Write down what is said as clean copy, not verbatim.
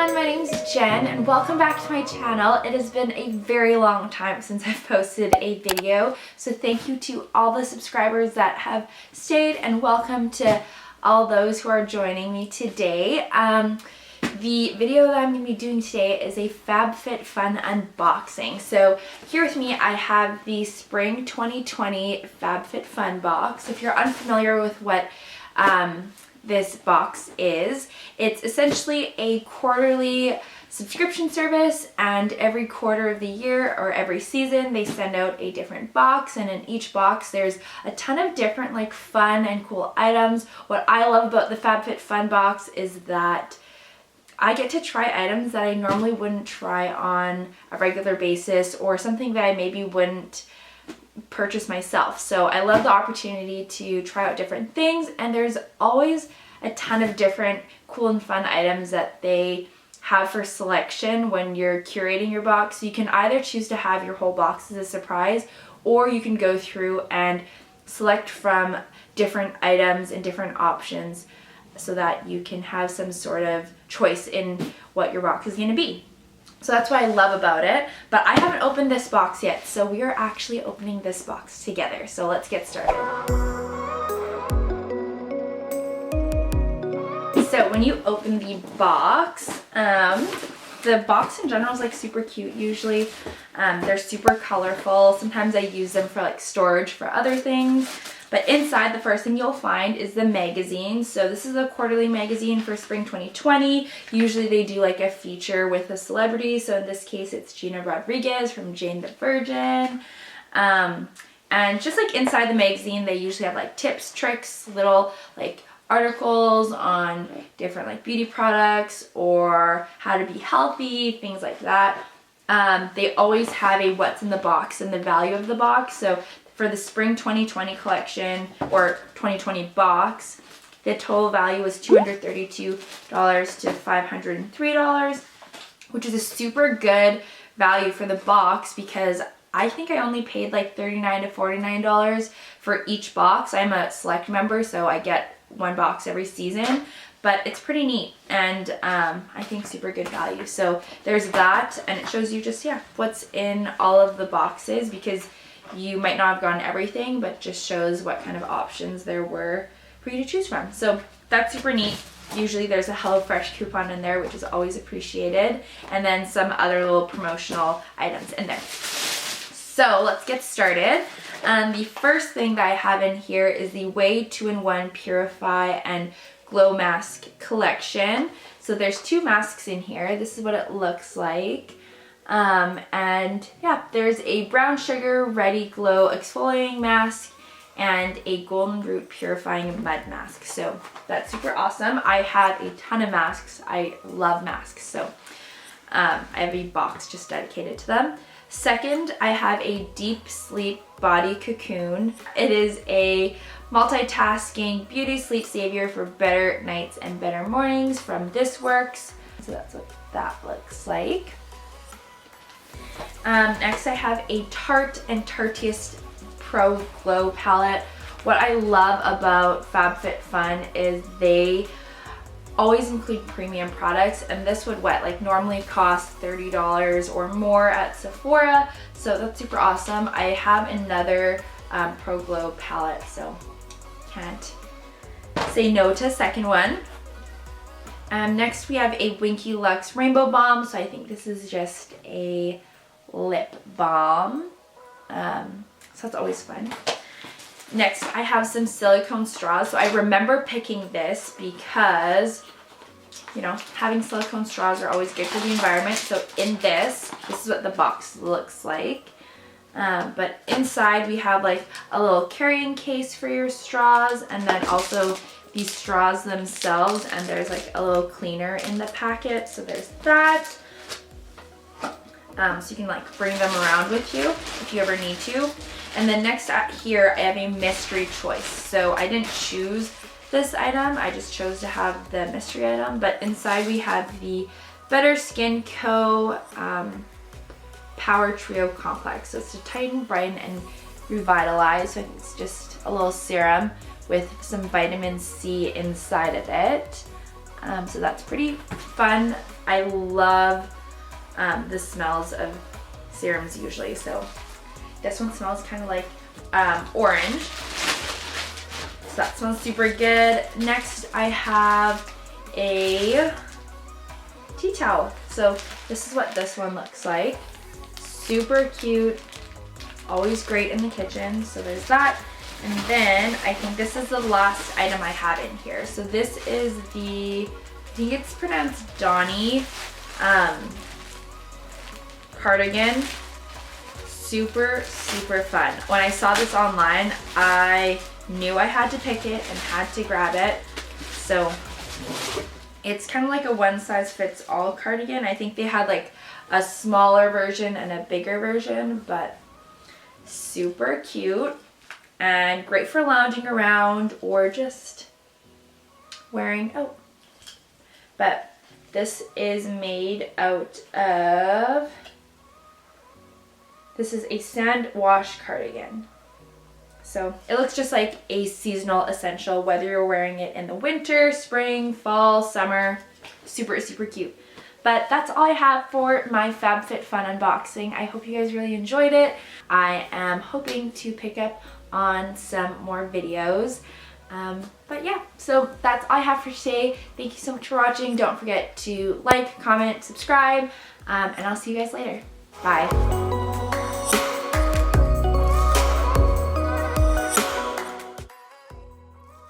everyone, my name is Jen and welcome back to my channel. It has been a very long time since I've posted a video, so thank you to all the subscribers that have stayed and welcome to all those who are joining me today. The video that I'm going to be doing today is a FABFITFUN unboxing. So here with me I have the Spring 2020 FABFITFUN box. If you're unfamiliar with what this box is, it's essentially a quarterly subscription service, and every quarter of the year or every season they send out a different box, and in each box there's a ton of different like fun and cool items. What I love about the FABFITFUN box is that I get to try items that I normally wouldn't try on a regular basis, or something that I maybe wouldn't purchase myself. So I love the opportunity to try out different things, and there's always a ton of different cool and fun items that they have for selection when you're curating your box. You can either choose to have your whole box as a surprise, or you can go through and select from different items and different options so that you can have some sort of choice in what your box is going to be. So that's what I love about it. But I haven't opened this box yet, so we are actually opening this box together. So let's get started. So when you open the box in general is like super cute usually. They're super colorful. Sometimes I use them for like storage for other things. But inside, the first thing you'll find is the magazine. So this is a quarterly magazine for Spring 2020. Usually they do like a feature with a celebrity. So in this case, it's Gina Rodriguez from Jane the Virgin. And just like inside the magazine, they usually have like tips, tricks, little like articles on different like beauty products or how to be healthy, things like that. They always have a what's in the box and the value of the box. So for the Spring 2020 collection or 2020 box, the total value was $232 to $503, which is a super good value for the box, because I think I only paid like $39 to $49 for each box. I'm a select member, so I get one box every season, but it's pretty neat, and I think super good value. So there's that, and it shows you just what's in all of the boxes, because you might not have gotten everything, but just shows what kind of options there were for you to choose from. So that's super neat. Usually there's a HelloFresh coupon in there, which is always appreciated, and then some other little promotional items in there. So let's get started. The first thing that I have in here is the Way 2-in-1 Purify and Glow Mask collection. So there's two masks in here. This is what it looks like. And yeah, there's a brown sugar ready glow exfoliating mask and a golden root purifying mud mask. So that's super awesome. I have a ton of masks. I love masks. So I have a box just dedicated to them. Second, I have a deep sleep body cocoon. It is a multitasking beauty sleep savior for better nights and better mornings from This Works. So that's what that looks like. Next I have a Tarte and Tarteist Pro Glow palette. What I love about FABFITFUN is they always include premium products, and this would normally cost $30 or more at Sephora, so that's super awesome. I have another Pro Glow palette, so can't say no to a second one. Next we have a Winky Luxe Rainbow Balm, so I think this is just a lip balm, so that's always fun. Next I have some silicone straws. So I remember picking this because, you know, having silicone straws are always good for the environment. So in this is what the box looks like, but inside we have like a little carrying case for your straws, and then also these straws themselves, and there's like a little cleaner in the packet, so there's that. So you can like bring them around with you if you ever need to. And then next here I have a mystery choice. So I didn't choose this item, I just chose to have the mystery item. But inside we have the Better Skin Co. Power Trio Complex. So it's to tighten, brighten, and revitalize. So it's just a little serum with some vitamin C inside of it. So that's pretty fun I love the smells of serums usually. So this one smells kind of like orange. So that smells super good. Next I have a tea towel. So this is what this one looks like. Super cute, always great in the kitchen. So there's that. And then I think this is the last item I have in here. So this is the, I think it's pronounced Donny cardigan. Super, super fun. When I saw this online, I knew I had to pick it and had to grab it. So it's kind of like a one size fits all cardigan. I think they had like a smaller version and a bigger version, but super cute and great for lounging around or just wearing out. But this is made out of, this is a sand wash cardigan. So it looks just like a seasonal essential, whether you're wearing it in the winter, spring, fall, summer. Super, super cute. But that's all I have for my FabFitFun unboxing. I hope you guys really enjoyed it. I am hoping to pick up on some more videos. But yeah, so that's all I have for today. Thank you so much for watching. Don't forget to like, comment, subscribe, and I'll see you guys later. Bye.